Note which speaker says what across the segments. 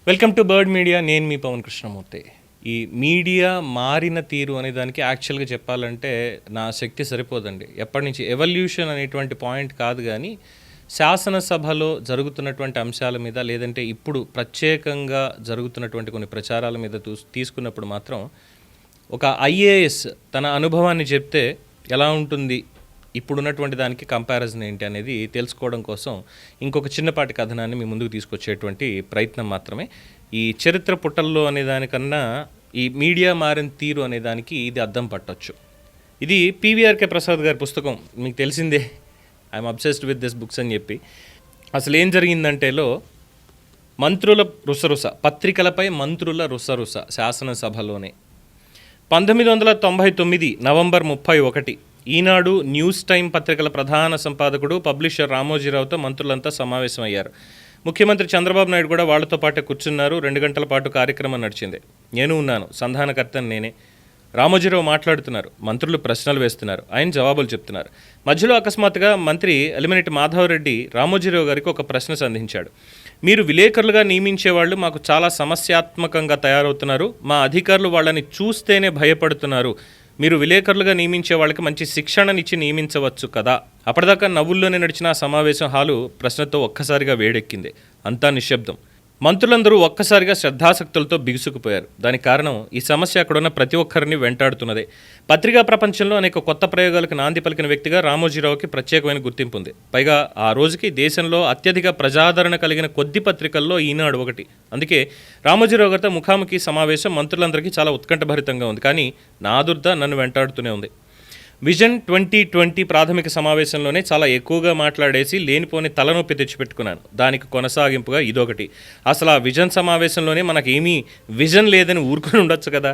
Speaker 1: Welcome to bird media. నేను మీ పవన్ కృష్ణమూర్తి. ఈ media మారిన తీరు అనే దానికి యాక్చువల్గా చెప్పాలంటే నా శక్తి సరిపోదండి. ఎప్పటి నుంచి ఎవల్యూషన్ అనేటువంటి పాయింట్ కాదు, కానీ శాసనసభలో జరుగుతున్నటువంటి అంశాల మీద, లేదంటే ఇప్పుడు ప్రత్యేకంగా జరుగుతున్నటువంటి కొన్ని ప్రచారాల మీద తీసుకున్నప్పుడు మాత్రం ఒక ఐఏఎస్ తన అనుభవాన్ని చెప్తే ఎలా ఉంటుంది, ఇప్పుడున్నటువంటి దానికి కంపారిజన్ ఏంటి అనేది తెలుసుకోవడం కోసం ఇంకొక చిన్నపాటి కథనాన్ని మీ ముందుకు తీసుకొచ్చేటువంటి ప్రయత్నం మాత్రమే. ఈ చరిత్ర పుటల్లో అనే దానికన్నా ఈ మీడియా మారిన తీరు అనే దానికి ఇది అద్దం పట్టొచ్చు. ఇది పివిఆర్కే ప్రసాద్ గారి పుస్తకం, మీకు తెలిసిందే. I'm obsessed with this books అని చెప్పి. అసలు ఏం జరిగిందంటేలో మంత్రుల రుసరుస, పత్రికలపై మంత్రుల రుసరుస శాసనసభలోనే 1999 నవంబర్ 31 ఈనాడు, న్యూస్ టైం పత్రికల ప్రధాన సంపాదకుడు పబ్లిషర్ రామోజీరావుతో మంత్రులంతా సమావేశమయ్యారు. ముఖ్యమంత్రి చంద్రబాబు నాయుడు కూడా వాళ్లతో పాటే కూర్చున్నారు. 2 గంటల పాటు కార్యక్రమం నడిచింది. నేను ఉన్నాను, సంధానకర్తను నేనే. రామోజీరావు మాట్లాడుతున్నారు, మంత్రులు ప్రశ్నలు వేస్తున్నారు, ఆయన జవాబులు చెప్తున్నారు. మధ్యలో అకస్మాత్తుగా మంత్రి ఎలిమినేటి మాధవరెడ్డి రామోజీరావు గారికి ఒక ప్రశ్న సంధించాడు. మీరు విలేకరులుగా నియమించేవాళ్ళు మాకు చాలా సమస్యాత్మకంగా తయారవుతున్నారు, మా అధికారులు వాళ్ళని చూస్తేనే భయపడుతున్నారు. మీరు విలేకరులుగా నియమించే వాళ్ళకి మంచి శిక్షణనిచ్చి నియమించవచ్చు కదా. అప్పటిదాకా నవ్వుల్లోనే నడిచిన సమావేశం హాలు ప్రశ్నతో ఒక్కసారిగా వేడెక్కింది. అంతా నిశ్శబ్దం. మంత్రులందరూ ఒక్కసారిగా శ్రద్ధాసక్తులతో బిగుసుకుపోయారు. దానికి కారణం ఈ సమస్య అక్కడున్న ప్రతి ఒక్కరిని వెంటాడుతున్నదే. పత్రికా ప్రపంచంలో అనేక కొత్త ప్రయోగాలకు నాంది పలికిన వ్యక్తిగా రామోజీరావుకి ప్రత్యేకమైన గుర్తింపు ఉంది. పైగా ఆ రోజుకి దేశంలో అత్యధిక ప్రజాదరణ కలిగిన కొద్ది పత్రికల్లో ఈనాడు ఒకటి. అందుకే రామోజీరావు గారితో ముఖాముఖి సమావేశం మంత్రులందరికీ చాలా ఉత్కంఠభరితంగా ఉంది. కానీ నా దుర్ద నన్ను వెంటాడుతూనే ఉంది. విజన్ 2020 ప్రాథమిక సమావేశంలోనే చాలా ఎక్కువగా మాట్లాడేసి లేనిపోని తలనొప్పి తెచ్చిపెట్టుకున్నాను. దానికి కొనసాగింపుగా ఇదొకటి. అసలు ఆ విజన్ సమావేశంలోనే మనకేమీ విజన్ లేదని ఊరుకొని ఉండొచ్చు కదా.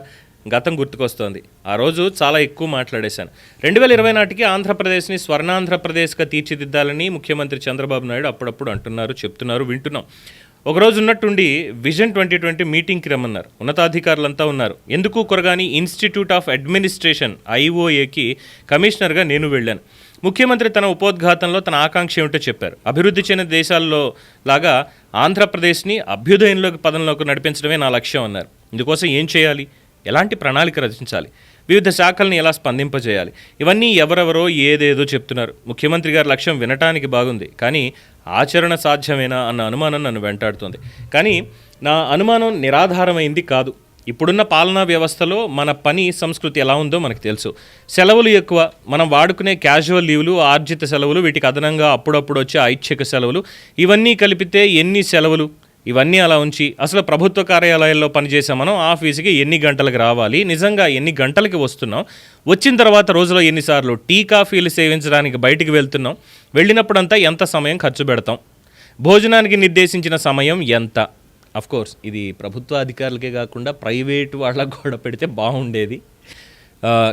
Speaker 1: గతం గుర్తుకొస్తోంది. ఆ రోజు చాలా ఎక్కువ మాట్లాడేశాను. 2020 నాటికి ఆంధ్రప్రదేశ్ని స్వర్ణాంధ్రప్రదేశ్గా తీర్చిదిద్దాలని ముఖ్యమంత్రి చంద్రబాబు నాయుడు అప్పుడప్పుడు అంటున్నారు, చెప్తున్నారు, వింటున్నాం. ఒకరోజు ఉన్నట్టుండి విజన్ 2020 మీటింగ్కి రమ్మన్నారు. ఉన్నతాధికారులంతా ఉన్నారు. ఎందుకు కొరగాని ఇన్స్టిట్యూట్ ఆఫ్ అడ్మినిస్ట్రేషన్ IOAకి కమిషనర్గా నేను వెళ్ళాను. ముఖ్యమంత్రి తన ఉపోద్ఘాతంలో తన ఆకాంక్ష ఏమిటో చెప్పారు. అభివృద్ధి చెందిన దేశాల్లో లాగా ఆంధ్రప్రదేశ్ని అభ్యుదయంలోకి పదంలోకి నడిపించడమే నా లక్ష్యం అన్నారు. ఇందుకోసం ఏం చేయాలి, ఎలాంటి ప్రణాళిక రచించాలి, వివిధ శాఖల్ని ఎలా స్పందింపజేయాలి, ఇవన్నీ ఎవరెవరో ఏదేదో చెప్తున్నారు. ముఖ్యమంత్రి గారి లక్ష్యం వినటానికి బాగుంది, కానీ ఆచరణ సాధ్యమేనా అన్న అనుమానం నన్ను వెంటాడుతుంది. కానీ నా అనుమానం నిరాధారమైంది కాదు. ఇప్పుడున్న పాలనా వ్యవస్థలో మన పని సంస్కృతి ఎలా ఉందో మనకు తెలుసు. సెలవులు ఎక్కువ, మనం వాడుకునే క్యాజువల్ లీవులు, ఆర్జిత సెలవులు, వీటికి అదనంగా అప్పుడప్పుడు వచ్చే ఐచ్ఛిక సెలవులు, ఇవన్నీ కలిపితే ఎన్ని సెలవులు? ఇవన్నీ అలా ఉంచి అసలు ప్రభుత్వ కార్యాలయాల్లో పనిచేసే మనం ఆఫీస్కి ఎన్ని గంటలకు రావాలి, నిజంగా ఎన్ని గంటలకి వస్తున్నాం, వచ్చిన తర్వాత రోజులో ఎన్నిసార్లు టీ కాఫీలు సేవించడానికి బయటికి వెళ్తున్నాం, వెళ్ళినప్పుడంతా ఎంత సమయం ఖర్చు పెడతాం, భోజనానికి నిర్దేశించిన సమయం ఎంత. అఫ్కోర్స్ ఇది ప్రభుత్వ అధికారులకే కాకుండా ప్రైవేటు వాళ్ళకు కూడా పెడితే బాగుండేది.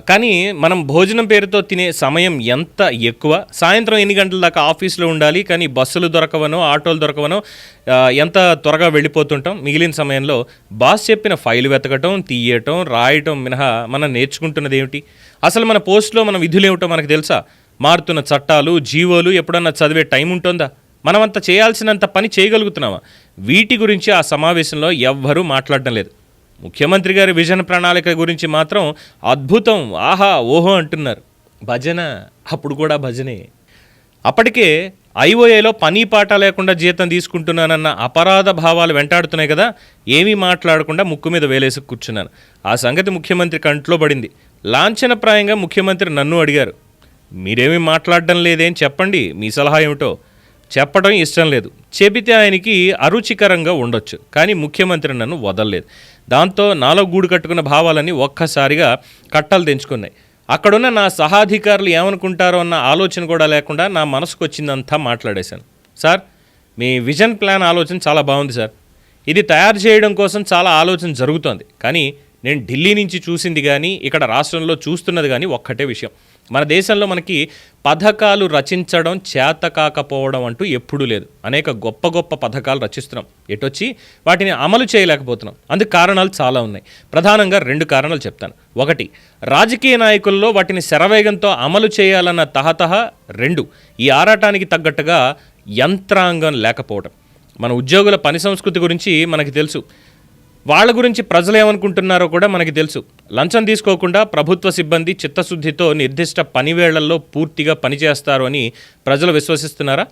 Speaker 1: కానీ మనం భోజనం పేరుతో తినే సమయం ఎంత ఎక్కువ, సాయంత్రం ఎన్ని గంటల దాకా ఆఫీస్లో ఉండాలి, కానీ బస్సులు దొరకవనో ఆటోలు దొరకవనో ఎంత త్వరగా వెళ్ళిపోతుంటాం. మిగిలిన సమయంలో బాస్ చెప్పిన ఫైల్ వెతకటం, తీయటం, రాయటం మినహా మనం నేర్చుకుంటున్నది ఏమిటి? అసలు మన పోస్టులో మన విధులు ఏమిటో మనకు తెలుసా? మారుతున్న చట్టాలు, జీవోలు ఎప్పుడన్నా చదివే టైం ఉంటుందా? మనమంతా చేయాల్సినంత పని చేయగలుగుతున్నామా? వీటి గురించి ఆ సమావేశంలో ఎవ్వరూ మాట్లాడటం లేదు. ముఖ్యమంత్రి గారి విజన్ ప్రణాళిక గురించి మాత్రం అద్భుతం, ఆహా ఓహో అంటున్నారు. భజన, అప్పుడు కూడా భజనే. అప్పటికే IOAలో పని పాట లేకుండా జీతం తీసుకుంటున్నానన్న అపరాధ భావాలు వెంటాడుతున్నాయి కదా. ఏమీ మాట్లాడకుండా ముక్కు మీద వేలేసి కూర్చున్నాను. ఆ సంగతి ముఖ్యమంత్రి కంట్లో పడింది. లాంఛనప్రాయంగా ముఖ్యమంత్రి నన్ను అడిగారు, మీరేమీ మాట్లాడడం లేదేం, చెప్పండి, మీ సలహా ఏమిటో. చెప్పడం ఇష్టం లేదు. చెబితే ఆయనకి అరుచికరంగా ఉండొచ్చు, కానీ ముఖ్యమంత్రి నన్ను వదలలేదు. దాంతో నాలో గూడు కట్టుకున్న భావాలన్నీ ఒక్కసారిగా కట్టలు తెంచుకున్నాయి. అక్కడున్న నా సహాధికారులు ఏమనుకుంటారో అన్న ఆలోచన కూడా లేకుండా నా మనసుకు వచ్చిందంతా మాట్లాడేశాను. సార్, మీ విజన్ ప్లాన్ ఆలోచన చాలా బాగుంది సార్. ఇది తయారు చేయడం కోసం చాలా ఆలోచన జరుగుతోంది. కానీ నేను ఢిల్లీ నుంచి చూసింది కానీ ఇక్కడ రాష్ట్రంలో చూస్తున్నది కానీ ఒక్కటే విషయం. మన దేశంలో మనకి పథకాలు రచించడం చేత కాకపోవడం అంటూ ఎప్పుడూ లేదు. అనేక గొప్ప గొప్ప పథకాలు రచిస్తున్నాం, ఎటొచ్చి వాటిని అమలు చేయలేకపోతున్నాం. అందుకు కారణాలు చాలా ఉన్నాయి. ప్రధానంగా 2 కారణాలు చెప్తాను. 1, రాజకీయ నాయకుల్లో వాటిని శరవేగంతో అమలు చేయాలన్న తహతహ. 2, ఈ ఆరాటానికి తగ్గట్టుగా యంత్రాంగం లేకపోవడం. మన ఉద్యోగుల పని సంస్కృతి గురించి మనకి తెలుసు. వాళ్ళ గురించి ప్రజలు ఏమనుకుంటున్నారో కూడా మనకి తెలుసు. లంచం తీసుకోకుండా ప్రభుత్వ సిబ్బంది చిత్తశుద్ధితో నిర్దిష్ట పని వేళల్లో పూర్తిగా పనిచేస్తారు అని ప్రజలు విశ్వసిస్తున్నారా?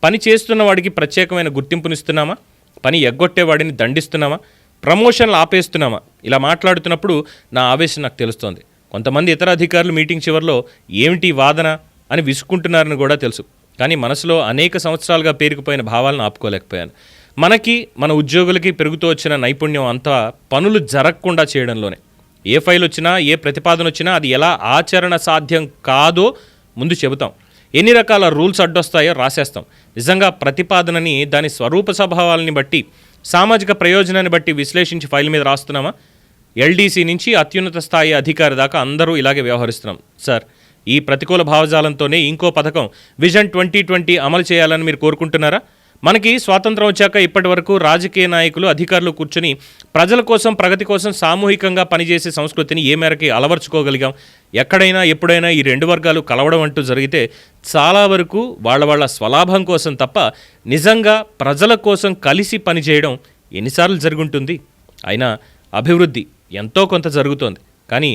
Speaker 1: పని చేస్తున్న వాడికి ప్రత్యేకమైన గుర్తింపునిస్తున్నామా? పని ఎగ్గొట్టేవాడిని దండిస్తున్నామా? ప్రమోషన్లు ఆపేస్తున్నామా? ఇలా మాట్లాడుతున్నప్పుడు నా ఆవేశం నాకు తెలుస్తోంది. కొంతమంది ఇతర అధికారులు మీటింగ్ చివరిలో ఏమిటి వాదన అని విసుక్కుంటున్నారని కూడా తెలుసు. కానీ మనసులో అనేక సంవత్సరాలుగా పేరుకుపోయిన భావాలను ఆపుకోలేకపోయాను. మనకి మన ఉద్యోగులకి పెరుగుతూ వచ్చిన నైపుణ్యం అంతా పనులు జరగకుండా చేయడంలోనే. ఏ ఫైల్ వచ్చినా ఏ ప్రతిపాదన వచ్చినా అది ఎలా ఆచరణ సాధ్యం కాదో ముందు చెబుతాం. ఎన్ని రకాల రూల్స్ అడ్డొస్తాయో రాసేస్తాం. నిజంగా ప్రతిపాదనని దాని స్వరూప స్వభావాలని బట్టి సామాజిక ప్రయోజనాన్ని బట్టి విశ్లేషించి ఫైల్ మీద రాస్తున్నామా? ఎల్డీసీ నుంచి అత్యున్నత స్థాయి అధికారి దాకా అందరూ ఇలాగే వ్యవహరిస్తున్నాం. సార్, ఈ ప్రతికూల భావజాలంతోనే ఇంకో పథకం విజన్ 2020 అమలు చేయాలని మీరు కోరుకుంటున్నారా? మనకి స్వాతంత్రం వచ్చాక ఇప్పటి వరకు రాజకీయ నాయకులు అధికారులు కూర్చొని ప్రజల కోసం ప్రగతి కోసం సామూహికంగా పనిచేసే సంస్కృతిని ఏ మేరకి అలవర్చుకోగలిగాం? ఎక్కడైనా ఎప్పుడైనా ఈ రెండు వర్గాలు కలవడం అంటూ జరిగితే చాలా వరకు వాళ్ళ స్వలాభం కోసం తప్ప నిజంగా ప్రజల కోసం కలిసి పనిచేయడం ఎన్నిసార్లు జరుగుంటుంది? అయినా అభివృద్ధి ఎంతో కొంత జరుగుతోంది, కానీ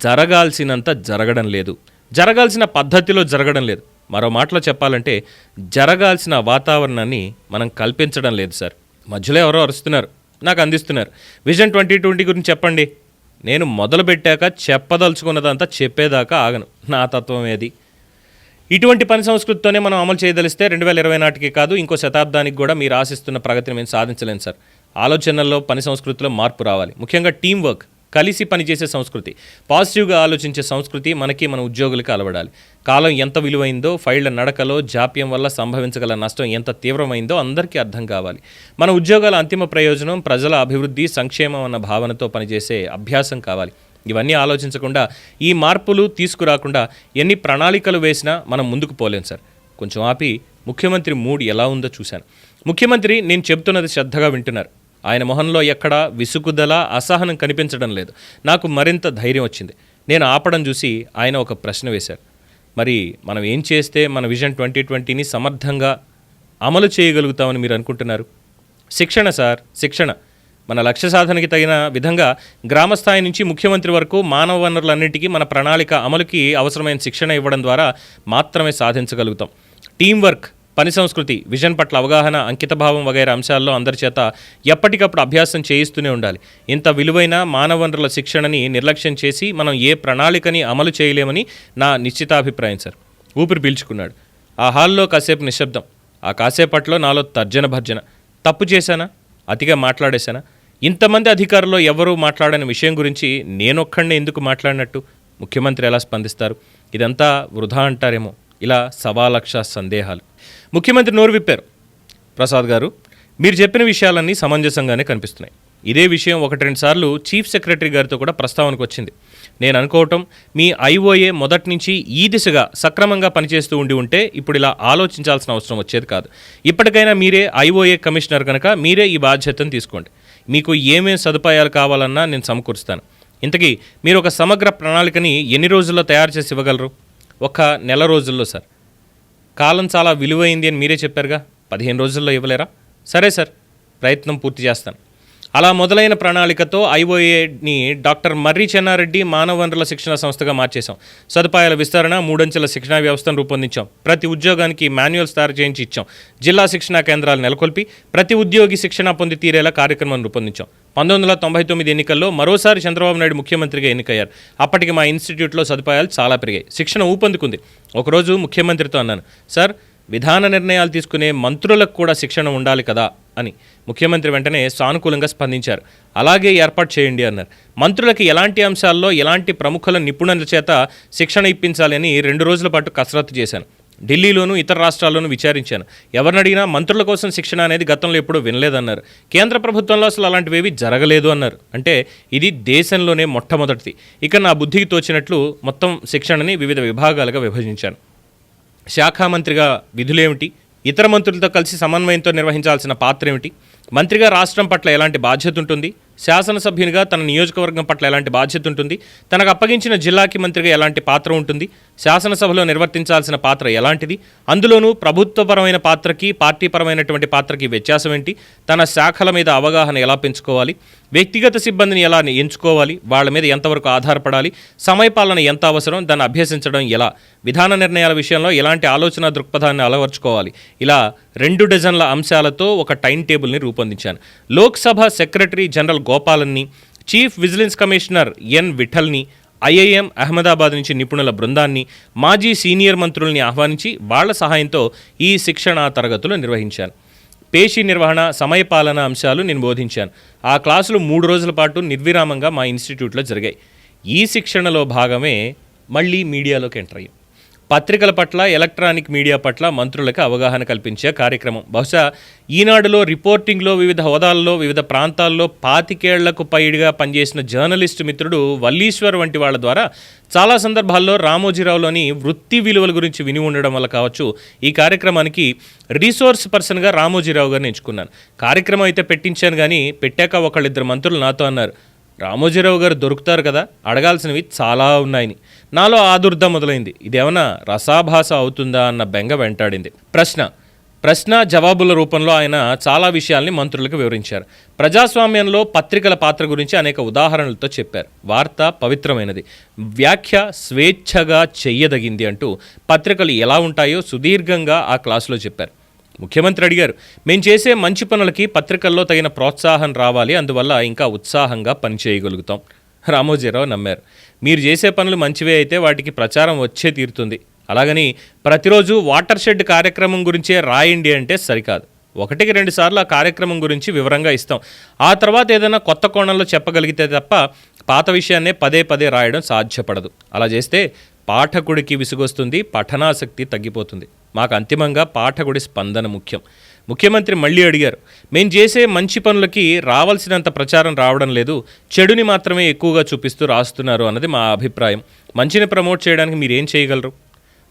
Speaker 1: జరగాల్సినంత జరగడం లేదు, జరగాల్సిన పద్ధతిలో జరగడం లేదు. మరో మాటలో చెప్పాలంటే జరగాల్సిన వాతావరణాన్ని మనం కల్పించడం లేదు సార్. మధ్యలో ఎవరో అరుస్తున్నారు, నాకు అందిస్తున్నారు. విజన్ 2020 గురించి చెప్పండి. నేను మొదలుపెట్టాక చెప్పదలుచుకున్నదంతా చెప్పేదాకా ఆగను. నా తత్వం ఏది? ఇటువంటి పని సంస్కృతితోనే మనం అమలు చేయదలిస్తే 2020 నాటికి కాదు, ఇంకో శతాబ్దానికి కూడా మీరు ఆశిస్తున్న ప్రగతిని మేము సాధించలేము సార్. ఆలోచనల్లో పని సంస్కృతిలో మార్పు రావాలి. ముఖ్యంగా టీం వర్క్, కలిసి పనిచేసే సంస్కృతి, పాజిటివ్గా ఆలోచించే సంస్కృతి మనకి మన ఉద్యోగులకి అలవడాలి. కాలం ఎంత విలువైందో, ఫైళ్ల నడకలో జాప్యం వల్ల సంభవించగల నష్టం ఎంత తీవ్రమైందో అందరికీ అర్థం కావాలి. మన ఉద్యోగాల అంతిమ ప్రయోజనం ప్రజల అభివృద్ధి, సంక్షేమం అన్న భావనతో పనిచేసే అభ్యాసం కావాలి. ఇవన్నీ ఆలోచించకుండా, ఈ మార్పులు తీసుకురాకుండా ఎన్ని ప్రణాళికలు వేసినా మనం ముందుకు పోలేం సార్. కొంచెం ఆపి ముఖ్యమంత్రి మూడ్ ఎలా ఉందో చూశాను. ముఖ్యమంత్రి నేను చెబుతున్నది శ్రద్ధగా వింటున్నారు. ఆయన మొహంలో ఎక్కడా విసుగుదల, అసహనం కనిపించడం లేదు. నాకు మరింత ధైర్యం వచ్చింది. నేను ఆపడం చూసి ఆయన ఒక ప్రశ్న వేశారు. మరి మనం ఏం చేస్తే మన విజన్ 2020ని సమర్థంగా అమలు చేయగలుగుతామని మీరు అనుకుంటున్నారు? శిక్షణ సార్, శిక్షణ. మన లక్ష్య సాధనకి తగిన విధంగా గ్రామస్థాయి నుంచి ముఖ్యమంత్రి వరకు మానవ వనరులన్నింటికీ మన ప్రణాళిక అమలుకి అవసరమైన శిక్షణ ఇవ్వడం ద్వారా మాత్రమే సాధించగలుగుతాం. టీం వర్క్, పని సంస్కృతి, విజన్ పట్ల అవగాహన, అంకితభావం వగైరా అంశాల్లో అందరి చేత ఎప్పటికప్పుడు అభ్యాసం చేయిస్తూనే ఉండాలి. ఇంత విలువైన మానవ వనరుల శిక్షణని నిర్లక్ష్యం చేసి మనం ఏ ప్రణాళికని అమలు చేయలేమని నా నిశ్చితాభిప్రాయం సార్. ఊపిరి పీల్చుకున్నాడు. ఆ హాల్లో కాసేపు నిశ్శబ్దం. ఆ కాసేపట్లో నాలో తర్జన భర్జన. తప్పు చేశానా? అతిగా మాట్లాడేశానా? ఇంతమంది అధికారుల్లో ఎవరూ మాట్లాడని విషయం గురించి నేనొక్కడినే ఎందుకు మాట్లాడినట్టు? ముఖ్యమంత్రి ఎలా స్పందిస్తారు? ఇదంతా వృధా అంటారేమో. ఇలా 1,00,000 సందేహాలు. ముఖ్యమంత్రి నోరు విప్పారు. ప్రసాద్ గారు, మీరు చెప్పిన విషయాలన్నీ సమంజసంగానే కనిపిస్తున్నాయి. ఇదే విషయం 1-2 సార్లు చీఫ్ సెక్రటరీ గారితో కూడా ప్రస్తావనకు వచ్చింది. నేను అనుకోవటం, మీ ఐఓఏ మొదటి నుంచి ఈ దిశగా సక్రమంగా పనిచేస్తూ ఉంటే ఇప్పుడు ఇలా ఆలోచించాల్సిన అవసరం వచ్చేది కాదు. ఇప్పటికైనా మీరే ఐఓఏ కమిషనర్ కనుక మీరే ఈ బాధ్యతను తీసుకోండి. మీకు ఏమేం సదుపాయాలు కావాలన్నా నేను సమకూరుస్తాను. ఇంతకీ మీరు ఒక సమగ్ర ప్రణాళికని ఎన్ని రోజుల్లో తయారు చేసి ఇవ్వగలరు? 1 నెల రోజుల్లో సార్. కాలం చాలా విలువైంది అని మీరే చెప్పారుగా, 15 రోజుల్లో ఇవ్వలేరా? సరే సార్, ప్రయత్నం పూర్తి చేస్తాను. అలా మొదలైన ప్రణాళికతో ఐఓఏని డాక్టర్ మర్రి చెన్నారెడ్డి మానవ వనరుల శిక్షణ సంస్థగా మార్చేశాం. సదుపాయాల విస్తరణ, 3 అంచెల శిక్షణా వ్యవస్థను రూపొందించాం. ప్రతి ఉద్యోగానికి మాన్యువల్స్ తయారు చేయించి ఇచ్చాం. జిల్లా శిక్షణా కేంద్రాలు నెలకొల్పి ప్రతి ఉద్యోగి శిక్షణ పొంది తీరేలా కార్యక్రమం రూపొందించాం. 1999 ఎన్నికల్లో మరోసారి చంద్రబాబు నాయుడు ముఖ్యమంత్రిగా ఎన్నికయ్యారు. అప్పటికి మా ఇన్స్టిట్యూట్లో సదుపాయాలు చాలా పెరిగాయి, శిక్షణ ఊపందుకుంది. ఒకరోజు ముఖ్యమంత్రితో అన్నాను, సార్, విధాన నిర్ణయాలు తీసుకునే మంత్రులకు కూడా శిక్షణ ఉండాలి కదా అని. ముఖ్యమంత్రి వెంటనే సానుకూలంగా స్పందించారు. అలాగే ఏర్పాటు చేయండి అన్నారు. మంత్రులకి ఎలాంటి అంశాల్లో ఎలాంటి ప్రముఖుల నిపుణుల చేత శిక్షణ ఇప్పించాలి అని 2 రోజుల పాటు కసరత్తు చేశాను. ఢిల్లీలోనూ ఇతర రాష్ట్రాల్లోనూ విచారించాను. ఎవరిని అడిగినా మంత్రుల కోసం శిక్షణ అనేది గతంలో ఎప్పుడూ వినలేదన్నారు. కేంద్ర ప్రభుత్వంలో అసలు అలాంటివేవి జరగలేదు అన్నారు. అంటే ఇది దేశంలోనే మొట్టమొదటిది. ఇక నా బుద్ధికి తోచినట్లు మొత్తం శిక్షణని వివిధ విభాగాలుగా విభజించాను. శాఖా మంత్రిగా విధులేమిటి, ఇతర మంత్రులతో కలిసి సమన్వయంతో నిర్వహించాల్సిన పాత్ర ఏమిటి, మంత్రిగా రాష్ట్రం పట్ల ఎలాంటి బాధ్యత ఉంటుంది, శాసనసభ్యునిగా తన నియోజకవర్గం పట్ల ఎలాంటి బాధ్యత ఉంటుంది, తనకు అప్పగించిన జిల్లాకి మంత్రిగా ఎలాంటి పాత్ర ఉంటుంది, శాసనసభలో నిర్వర్తించాల్సిన పాత్ర ఎలాంటిది, అందులోనూ ప్రభుత్వపరమైన పాత్రకి పార్టీపరమైనటువంటి పాత్రకి వ్యత్యాసం ఏంటి, తన శాఖల మీద అవగాహన ఎలా పెంచుకోవాలి, వ్యక్తిగత సిబ్బందిని ఎలా ఎంచుకోవాలి, వాళ్ళ మీద ఎంతవరకు ఆధారపడాలి, సమయపాలన ఎంత అవసరం, దాన్ని అభ్యసించడం ఎలా, విధాన నిర్ణయాల విషయంలో ఎలాంటి ఆలోచన దృక్పథాన్ని అలవర్చుకోవాలి, ఇలా 2 డజన్ల అంశాలతో ఒక టైం టేబుల్ని రూపొందించాను. లోక్సభ సెక్రటరీ జనరల్ గోపాలన్ని, చీఫ్ విజిలెన్స్ కమిషనర్ ఎన్ విఠల్ని, ఐఐఎం అహ్మదాబాద్ నుంచి నిపుణుల బృందాన్ని, మాజీ సీనియర్ మంత్రుల్ని ఆహ్వానించి వాళ్ల సహాయంతో ఈ శిక్షణా తరగతులు నిర్వహించాను. పేషీ నిర్వహణ, సమయపాలన అంశాలు నేను బోధించాను. ఆ క్లాసులు 3 రోజుల పాటు నిర్విరామంగా మా ఇన్స్టిట్యూట్లో జరిగాయి. ఈ శిక్షణలో భాగమే మళ్ళీ మీడియాలోకి ఎంటర్ అయ్యాం. పత్రికల పట్ల, ఎలక్ట్రానిక్ మీడియా పట్ల మంత్రులకు అవగాహన కల్పించే కార్యక్రమం. బహుశా ఈనాడులో రిపోర్టింగ్లో వివిధ హోదాల్లో వివిధ ప్రాంతాల్లో 25 ఏళ్లకు పైగా పనిచేసిన జర్నలిస్టు మిత్రుడు వల్లీశ్వర్ వంటి వాళ్ళ ద్వారా చాలా సందర్భాల్లో రామోజీరావులోని వృత్తి విలువల గురించి విని ఉండడం వల్ల కావచ్చు, ఈ కార్యక్రమానికి రీసోర్స్ పర్సన్గా రామోజీరావు గారిని ఎంచుకున్నాను. కార్యక్రమం అయితే పెట్టించాను, కానీ పెట్టాక ఒకళ్ళిద్దరు మంత్రులు నాతో అన్నారు, రామోజీరావు గారు దొరుకుతారు కదా, అడగాల్సినవి చాలా ఉన్నాయని. నాలో ఆదుర్ద మొదలైంది. ఇదేమన్నా రసాభాస అవుతుందా అన్న బెంగ వెంటాడింది. ప్రశ్న జవాబుల రూపంలో ఆయన చాలా విషయాల్ని మంత్రులకు వివరించారు. ప్రజాస్వామ్యంలో పత్రికల పాత్ర గురించి అనేక ఉదాహరణలతో చెప్పారు. వార్త పవిత్రమైనది, వ్యాఖ్య స్వేచ్ఛగా చెయ్యదగింది అంటూ పత్రికలు ఎలా ఉంటాయో సుదీర్ఘంగా ఆ క్లాసులో చెప్పారు. ముఖ్యమంత్రి అడిగారు, మేం చేసే మంచి పనులకి పత్రికల్లో తగిన ప్రోత్సాహం రావాలి, అందువల్ల ఇంకా ఉత్సాహంగా పనిచేయగలుగుతాం. రామోజీరావు నమ్మారు. మీరు చేసే పనులు మంచివే అయితే వాటికి ప్రచారం వచ్చే తీరుతుంది. అలాగని ప్రతిరోజు వాటర్ షెడ్ కార్యక్రమం గురించే రాయండి అంటే సరికాదు. 1-2 సార్లు ఆ కార్యక్రమం గురించి వివరంగా ఇస్తాం. ఆ తర్వాత ఏదైనా కొత్త కోణంలో చెప్పగలిగితే తప్ప పాత విషయాన్నే పదే రాయడం సాధ్యపడదు. అలా చేస్తే పాఠకుడికి విసుగొస్తుంది, పఠనాసక్తి తగ్గిపోతుంది. మాకు అంతిమంగా పాఠకుడి స్పందన ముఖ్యం. ముఖ్యమంత్రి మళ్ళీ అడిగారు, మేం చేసే మంచి పనులకి రావాల్సినంత ప్రచారం రావడం లేదు, చెడుని మాత్రమే ఎక్కువగా చూపిస్తూ రాస్తున్నారు అన్నది మా అభిప్రాయం. మంచిని ప్రమోట్ చేయడానికి మీరేం చేయగలరు?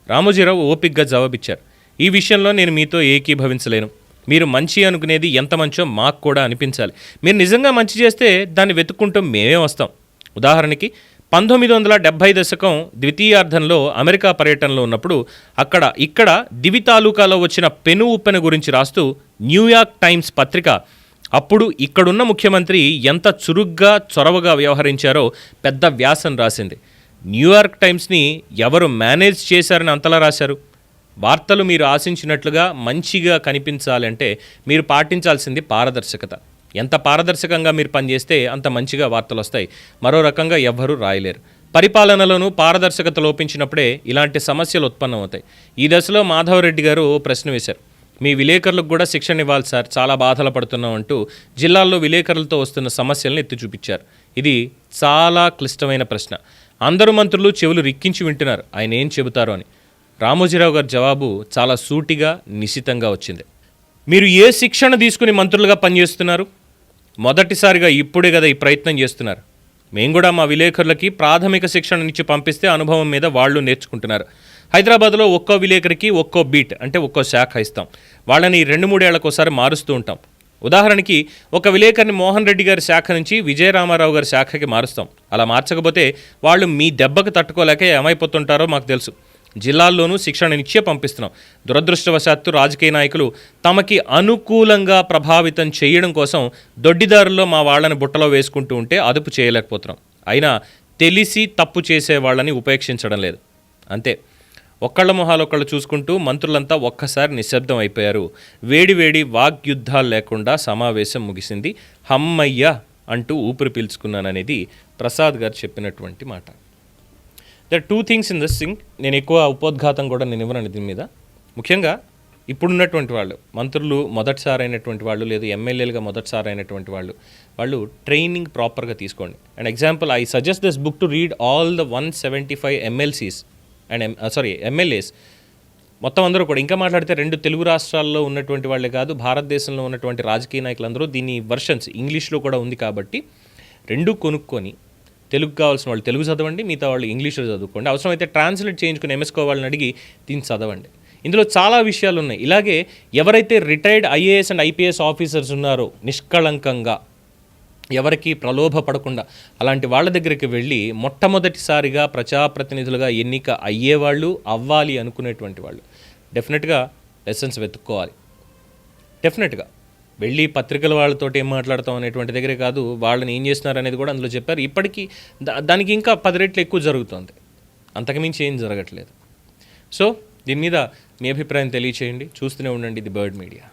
Speaker 1: రామోజీరావు ఓపిగ్గా జవాబిచ్చారు, ఈ విషయంలో నేను మీతో ఏకీభవించలేను. మీరు మంచి అనుకునేది ఎంత మంచో మాకు కూడా అనిపించాలి. మీరు నిజంగా మంచి చేస్తే దాన్ని వెతుక్కుంటూ మేమే వస్తాం. ఉదాహరణకి 1970 దశకం ద్వితీయార్థంలో అమెరికా పర్యటనలో ఉన్నప్పుడు ఇక్కడ దివి తాలూకాలో వచ్చిన పెను ఉప్పెన గురించి రాస్తూ న్యూయార్క్ టైమ్స్ పత్రిక అప్పుడు ఇక్కడున్న ముఖ్యమంత్రి ఎంత చురుగ్గా చొరవగా వ్యవహరించారో పెద్ద వ్యాసం రాసింది. న్యూయార్క్ టైమ్స్ని ఎవరు మేనేజ్ చేశారని అంతలా రాశారు. వార్తలు మీరు ఆశించినట్లుగా మంచిగా కనిపించాలంటే మీరు పాటించాల్సింది పారదర్శకత. ఎంత పారదర్శకంగా మీరు పనిచేస్తే అంత మంచిగా వార్తలు వస్తాయి. మరో రకంగా ఎవ్వరూ రాయలేరు. పరిపాలనలోనూ పారదర్శకత లోపించినప్పుడే ఇలాంటి సమస్యలు ఉత్పన్నమవుతాయి. ఈ దశలో మాధవరెడ్డి గారు ప్రశ్న వేశారు, మీ విలేకరులకు కూడా శిక్షణ ఇవ్వాలి సార్, చాలా బాధలు పడుతున్నాం అంటూ జిల్లాల్లో విలేకరులతో వస్తున్న సమస్యలను ఎత్తి చూపించారు. ఇది చాలా క్లిష్టమైన ప్రశ్న. అందరూ మంత్రులు చెవులు రిక్కించి వింటున్నారు ఆయన ఏం చెబుతారో అని. రామోజీరావు గారి జవాబు చాలా సూటిగా, నిశితంగా వచ్చింది. మీరు ఏ శిక్షణ తీసుకుని మంత్రులుగా పనిచేస్తున్నారు? మొదటిసారిగా ఇప్పుడే కదా ఈ ప్రయత్నం చేస్తున్నారు. మేము కూడా మా విలేకరులకి ప్రాథమిక శిక్షణ ఇచ్చి పంపిస్తే అనుభవం మీద వాళ్ళు నేర్చుకుంటున్నారు. హైదరాబాద్లో ఒక్కో విలేకరికి ఒక్కో బీట్ అంటే ఒక్కో శాఖ ఇస్తాం. వాళ్ళని 2-3 ఏళ్లకోసారి మారుస్తూ ఉంటాం. ఉదాహరణకి ఒక విలేకరిని మోహన్ రెడ్డి గారి శాఖ నుంచి విజయరామారావు గారి శాఖకి మారుస్తాం. అలా మార్చకపోతే వాళ్ళు మీ దెబ్బకు తట్టుకోలేక ఏమైపోతుంటారో మాకు తెలుసు. జిల్లాల్లోనూ శిక్షణనిచ్చే పంపిస్తున్నాం. దురదృష్టవశాత్తు రాజకీయ నాయకులు తమకి అనుకూలంగా ప్రభావితం చేయడం కోసం దొడ్డిదారుల్లో మా వాళ్ళని బుట్టలో వేసుకుంటూ ఉంటే అదుపు చేయలేకపోతున్నాం. అయినా తెలిసి తప్పు చేసే వాళ్ళని ఉపేక్షించడం లేదు. అంతే. ఒక్కళ్ళ మొహాలు ఒకళ్ళు చూసుకుంటూ మంత్రులంతా ఒక్కసారి నిశ్శబ్దం అయిపోయారు. వేడి వాగ్యుద్ధాలు లేకుండా సమావేశం ముగిసింది. హమ్మయ్య అంటూ ఊపిరి పీల్చుకున్నాననేది ప్రసాద్ గారు చెప్పినటువంటి మాట. There 2 things in this thing. నేను ఎక్కువ ఉపోద్ఘాతం కూడా నేను ఇవ్వను దీని మీద. ముఖ్యంగా ఇప్పుడున్నటువంటి వాళ్ళు, మంత్రులు మొదటిసారి అయినటువంటి వాళ్ళు, లేదా ఎమ్మెల్యేలుగా మొదటిసారి అయినటువంటి వాళ్ళు ట్రైనింగ్ ప్రాపర్గా తీసుకోండి. And example, I suggest this book to read all the 175 MLCs and MLAs మొత్తం అందరూ కూడా. ఇంకా మాట్లాడితే 2 తెలుగు రాష్ట్రాల్లో ఉన్నటువంటి వాళ్ళే కాదు, భారతదేశంలో ఉన్నటువంటి రాజకీయ నాయకులందరూ దీని వర్షన్స్ ఇంగ్లీష్లో కూడా ఉంది కాబట్టి 2 కొనుక్కొని తెలుగు కావాల్సిన వాళ్ళు తెలుగు చదవండి, మిగతా వాళ్ళు ఇంగ్లీష్లో చదువుకోండి. అవసరమైతే ట్రాన్స్లేట్ చేయించుకుని ఎంఎస్కో వాళ్ళని అడిగి దీన్ని చదవండి. ఇందులో చాలా విషయాలు ఉన్నాయి. ఇలాగే ఎవరైతే retired IAS and IPS officers ఉన్నారో నిష్కళంకంగా ఎవరికి ప్రలోభ పడకుండా అలాంటి వాళ్ళ దగ్గరికి వెళ్ళి మొట్టమొదటిసారిగా ప్రజాప్రతినిధులుగా ఎన్నిక అయ్యేవాళ్ళు అవ్వాలి అనుకునేటువంటి వాళ్ళు డెఫినెట్గా లెసన్స్ వెతుక్కోవాలి. డెఫినెట్గా వెళ్ళి పత్రికల వాళ్ళతోటి ఏం మాట్లాడతాం అనేటువంటి దగ్గరే కాదు, వాళ్ళని ఏం చేస్తున్నారు అనేది కూడా అందులో చెప్పారు. ఇప్పటికీ దానికి ఇంకా 10 రెట్లు ఎక్కువ జరుగుతుంది, అంతకుమించి ఏం జరగట్లేదు. సో దీని మీద మీ అభిప్రాయం తెలియచేయండి. చూస్తూనే ఉండండి ది బర్డ్ మీడియా.